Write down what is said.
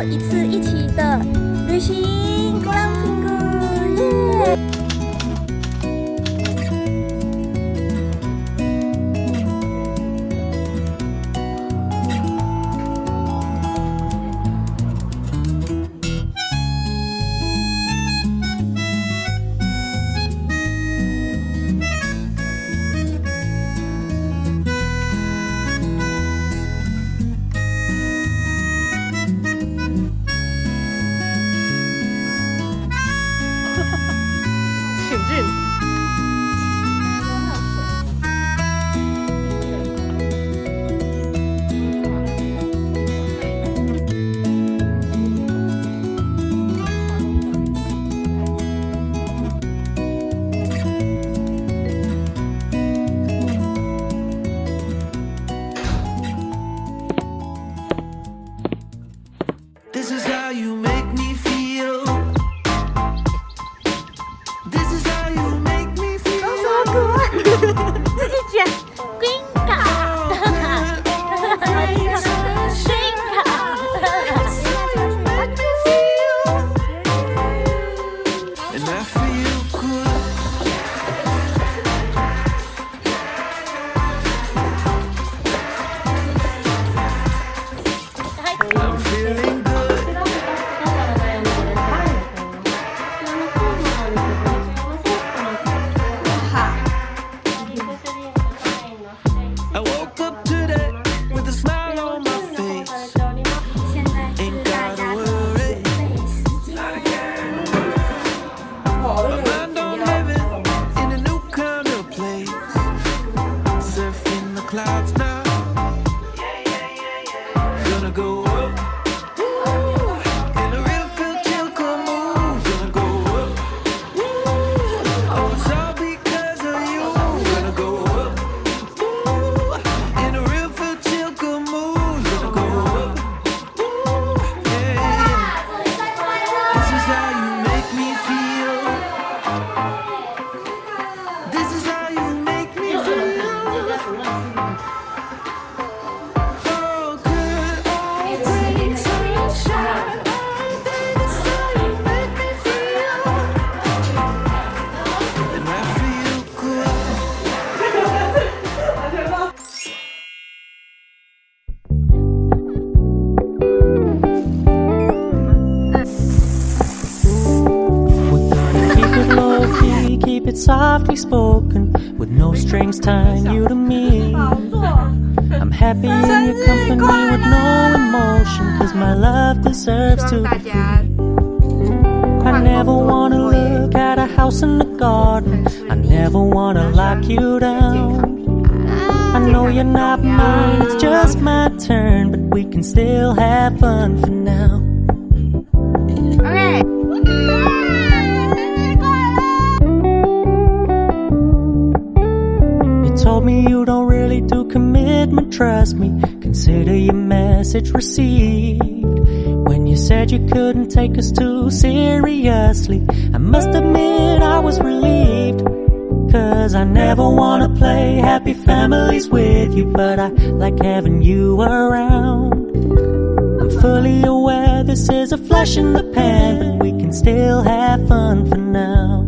后一次一起的旅行，グランピング，耶！This is how you make me feel. This is how you make me feel. 好可爱，自己卷，green 卡，green 卡。And I feel good. I'm feeling good. I woke up today with a smile on my face. 现在是大家的美食记。 My mind on living in a new kind of place. Surfing the clouds now. Gonna go up. In a real feel mood. Gonna go up. Oh, it's all because of you. Gonna go up. In a real feel mood. Gonna go up. Yeah, yeah. This is how you make me feel. This is how you make me feel. Oh, good, oh, great sunshine. Oh, this is how you make me feel. And I feel good. We're gonna keep it low key, keep it softly spoken, with no strings tying you to me. I'm happy in your company with no emotion, cause my love deserves to be free. I never wanna look at a house in the garden, I never wanna lock you down. I know you're not mine, it's just my turn, but we can still have fun for now. OK。 You told me you don't really do commitment, trust me. Consider your message received. When you said you couldn't take us too seriously, I must admit I was relieved. Cause I never wanna play happy families with you, but I like having you around. I'm fully aware this is a flash in the pan, but we can still have fun for now.